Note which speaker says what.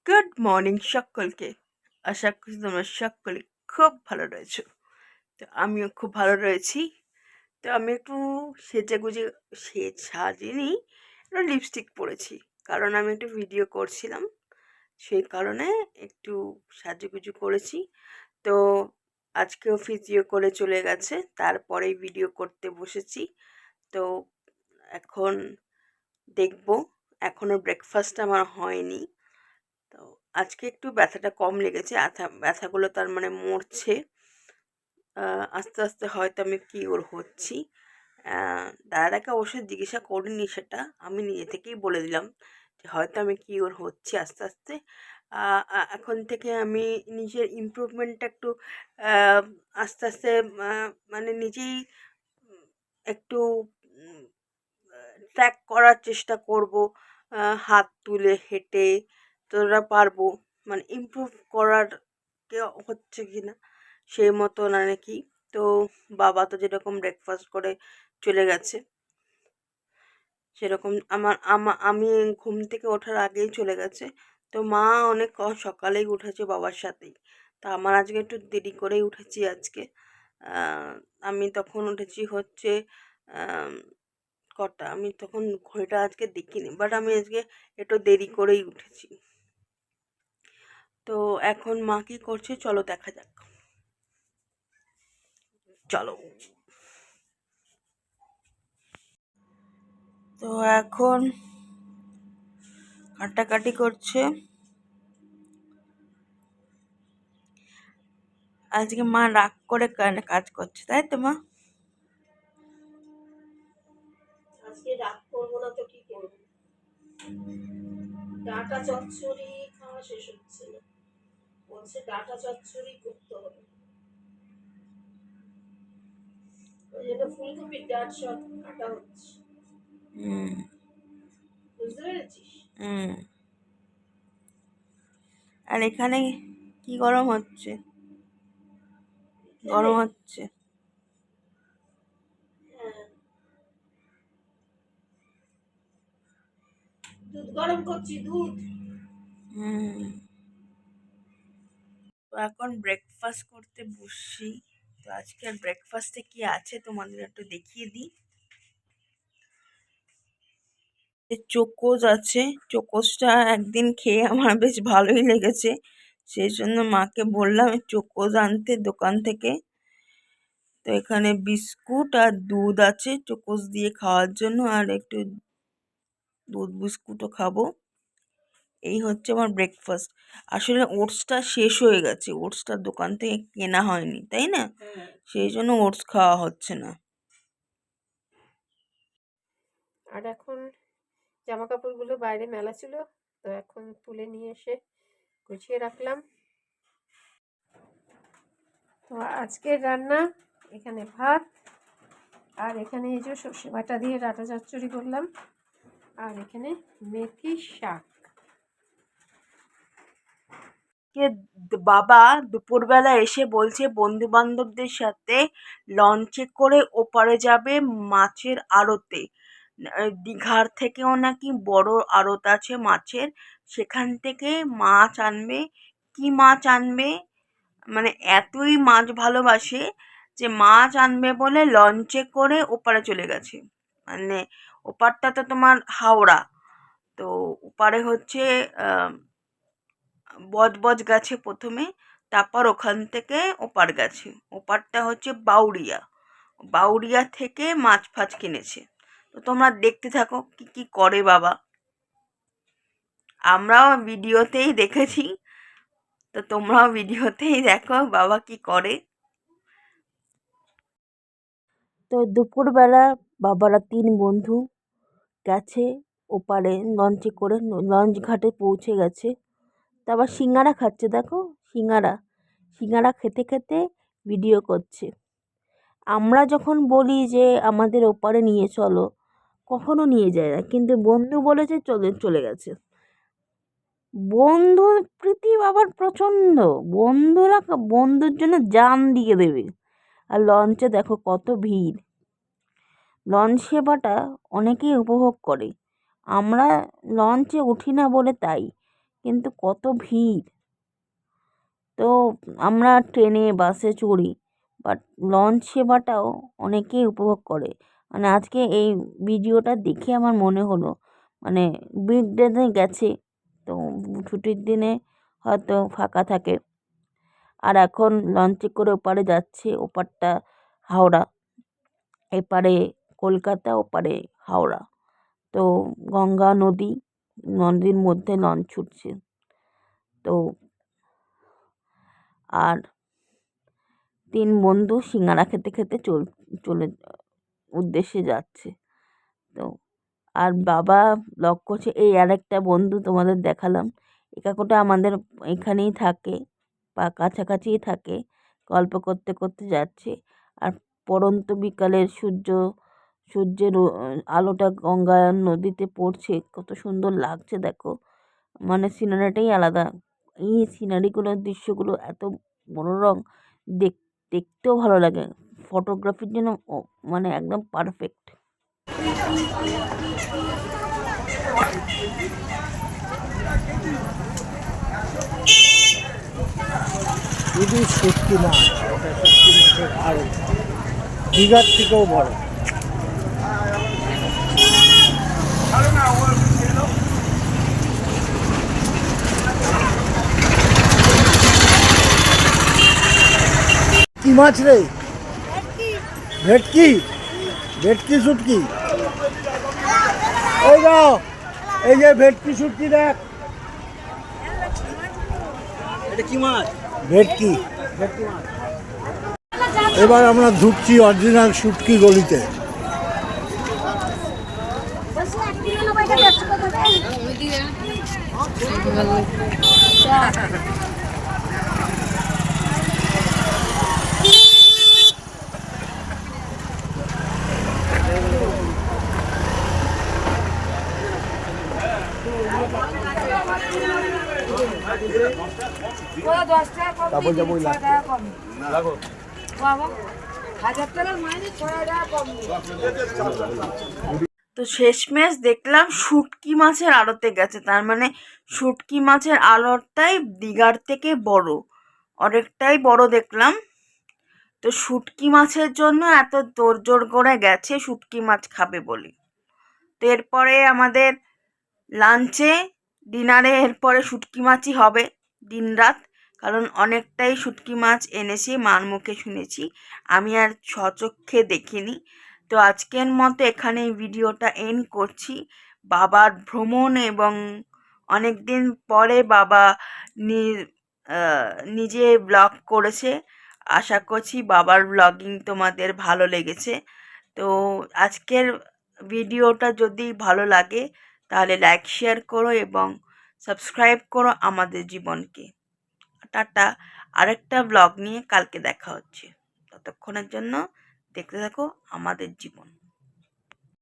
Speaker 1: Good morning সকলকে। আশা করি তোমরা সকলে খুব ভালো রয়েছো। তো আমিও খুব ভালো রয়েছি। তো আমি একটু সেজেগুজে সাজিনি, একটু লিপস্টিক পরেছি, কারণ আমি একটু ভিডিও করছিলাম, সেই কারণে একটু সাজুগুজু করেছি। তো আজকেও ভিডিও করে চলে গেছে, তারপরেই ভিডিও করতে বসেছি। তো এখন দেখবো, এখনও ব্রেকফাস্ট আমার হয়নি। তো আজকে একটু ব্যথাটা কম লেগেছে, ব্যথাগুলো তার মানে মরছে। আস্তে আস্তে হয়তো আমি কিওর হচ্ছি। দাদাকে অবশ্যই জিজ্ঞাসা করিনি, সেটা আমি নিজে থেকেই বলে দিলাম যে হয়তো আমি কিওর হচ্ছি আস্তে আস্তে। এখন থেকে আমি নিজের ইমপ্রুভমেন্টটা একটু আস্তে আস্তে মানে নিজেই একটু ট্র্যাক করার চেষ্টা করব, হাত তুলে হেঁটে তোরা পারবো, মানে ইমপ্রুভ করার কে হচ্ছে কি না সেই মতো না নাকি। তো বাবা তো যেরকম ব্রেকফাস্ট করে চলে গেছে, সেরকম আমি ঘুম থেকে ওঠার আগেই চলে গেছে। তো মা অনেক সকালেই উঠেছে বাবার সাথেই। তা আমার আজকে একটু দেরি করেই উঠেছি আজকে। আমি তখন উঠেছি হচ্ছে কটা, আমি তখন ঘড়িটা আজকে দেখিনি, বাট আমি আজকে একটু দেরি করেই উঠেছি। তো এখন মা কি করছে চলো দেখা যাক, চলো। তো এখন কাটাকাটি করছে। আজকে মা রাগ করে কাজ করছে, তাই তো মা?
Speaker 2: আজকে রাগ করবো না তো কি করবো? ডাটা চচ্চড়ি খাওয়া শেষ হচ্ছে না, বলছে ডাটা চচ্চড়ি করতে হবে, ওই জন্য ফুলকপির ডাঁট সব কাটা হচ্ছে। বুঝতে পেরেছিস?
Speaker 1: আর এখানে কি গরম হচ্ছে, গরম হচ্ছে।
Speaker 2: হ্যাঁ, দুধ গরম করছি, দুধ।
Speaker 1: তো এখন ব্রেকফাস্ট করতে বসছি। তো আজকে আর ব্রেকফাস্টে কি আছে তোমাদের একটু দেখিয়ে দিই। চোকোজ আছে, চোকোজটা একদিন খেয়ে আমার বেশ ভালোই লেগেছে, সেই জন্য মাকে বললাম চোকোজ আনতে দোকান থেকে। তো এখানে বিস্কুট আর দুধ আছে চোকোজ দিয়ে খাওয়ার জন্য, আর একটু দুধ বিস্কুটও খাবো। এই হচ্ছে আমার ব্রেকফাস্ট। আসলে ওটসটা শেষ হয়ে গেছে, ওটসটা দোকান থেকে কেনা হয়নি, তাই না? সেই জন্য ওটস খাওয়া হচ্ছে না।
Speaker 2: আর এখন জামা কাপড়গুলো বাইরে মেলা ছিল, তো এখন তুলে নিয়ে এসে গুছিয়ে রাখলাম। তো আজকের রান্না এখানে ভাত, আর এখানে এই যে সর্ষে বাটা দিয়ে ডাঁটা চচ্চড়ি করলাম, আর এখানে মেথি শাক।
Speaker 1: বাবা দুপুরবেলা এসে বলছে বন্ধু বান্ধবদের সাথে লঞ্চে করে ওপারে যাবে মাছের আড়তে। দীঘার থেকেও নাকি বড় আড়ত আছে মাছের, সেখান থেকে মাছ আনবে। কি মাছ আনবে, মানে এতই মাছ ভালোবাসে যে মাছ আনবে বলে লঞ্চে করে ওপারে চলে গেছে। মানে ওপারটা তো তোমার হাওড়া, তো ওপারে হচ্ছে বজবজ গেছে প্রথমে, তারপর ওখান থেকে ওপার গেছে। ওপারটা হচ্ছে বাউরিয়া, বাউরিয়া থেকে মাছ ফাছ কিনেছে। তো তোমরা দেখতে থাকো কি কি করে বাবা, আমরাও ভিডিওতেই দেখেছি, তো তোমরাও ভিডিওতেই দেখো বাবা কি করে। তো দুপুরবেলা বাবারা 3 বন্ধু গেছে ওপারে লঞ্চে করে, লঞ্চ ঘাটে পৌঁছে গেছে। তারপর সিঙ্গারা খাচ্ছে, দেখো সিঙ্গারা, সিঙ্গারা খেতে খেতে ভিডিও করছে। আমরা যখন বলি যে আমাদের ওপারে নিয়ে চলো, কখনো নিয়ে যায় না, কিন্তু বন্ধু বলেছে চলে চলে গেছে। বন্ধু প্রীতি বাবার প্রচণ্ড, বন্ধুরা বন্ধুর জন্য জান দিয়ে দেবে। আর লঞ্চে দেখো কত ভিড়, লঞ্চ সেবাটা অনেকেই উপভোগ করে। আমরা লঞ্চে উঠি না বলে তাই, কিন্তু কত ভিড়। তো আমরা ট্রেনে বাসে চড়ি, বাট লঞ্চ সেবাটাও অনেকেই উপভোগ করে। মানে আজকে এই ভিডিওটা দেখে আমার মনে হলো, মানে উইকডেতে গেছে, তো ছুটির দিনে হয়তো ফাঁকা থাকে। আর এখন লঞ্চে করে ওপারে যাচ্ছে, ওপারটা হাওড়া, এপারে কলকাতা, ওপারে হাওড়া। তো গঙ্গা নদী, নদীর মধ্যে লঞ্চ ছুটছে। তো আর 3 বন্ধু সিঙ্গারা খেতে খেতে চলে উদ্দেশ্যে যাচ্ছে। তো আর বাবা ব্লগ করছে। এই আরেকটা বন্ধু তোমাদের দেখালাম, এ কাকুটা আমাদের এখানেই থাকে বা কাছাকাছিই থাকে, গল্প করতে করতে যাচ্ছে। আর পড়ন্ত বিকালের সূর্যের আলোটা গঙ্গা নদীতে পড়ছে, কত সুন্দর লাগছে দেখো। মানে সিনারিটাই আলাদা। এই সিনারিগুলোর দৃশ্যগুলো এত মনোরম, দেখতেও ভালো লাগে। ফটোগ্রাফির জন্য মানে একদম পারফেক্ট।
Speaker 3: শুধু শুটকি মাছ, এটা শুটকি মাছের আড়ত, দীঘার থেকেও বড়। কি মাছ রে? ভেটকি। ভেটকি শুটকি। এই যা, এই যে ভেটকি শুটকি দেখ।
Speaker 4: এটা কি মাছ?
Speaker 3: ভেটকি। এবার আমরা ঢুকছি অরিজিনাল শুটকি গলিতে। তারপর যাবো ওই
Speaker 1: তো শেষমেশ দেখলাম শুটকি মাছের আড়তে গেছে, তার মানে শুটকি মাছের আড়তটাই দীঘার থেকে বড়, অনেকটাই বড় দেখলাম। তো শুটকি মাছের জন্য এত তোড়জোড় করে গেছে শুটকি মাছ খাবে বলে। তো এরপরে আমাদের লাঞ্চে, ডিনারে এরপরে শুটকি মাছই হবে দিনরাত, কারণ অনেকটাই শুটকি মাছ এনেছে, মার মুখে শুনেছি, আমি আর স্বচক্ষে দেখিনি। তো আজকের মতো এখানে ভিডিওটা এন্ড করছি। বাবার ভ্রমণ এবং অনেক দিন পরে বাবা নিজে ব্লগ করেছে। আশা করছি বাবার ব্লগিং তোমাদের ভালো লেগেছে। তো আজকের ভিডিওটা যদি ভালো লাগে তাহলে লাইক শেয়ার করো এবং সাবস্ক্রাইব করো আমাদের জীবনকে। টাটা। আরেকটা ব্লগ নিয়ে কালকে দেখা হচ্ছে। ততক্ষণের জন্য দেখতে থাকো আমাদের জীবন।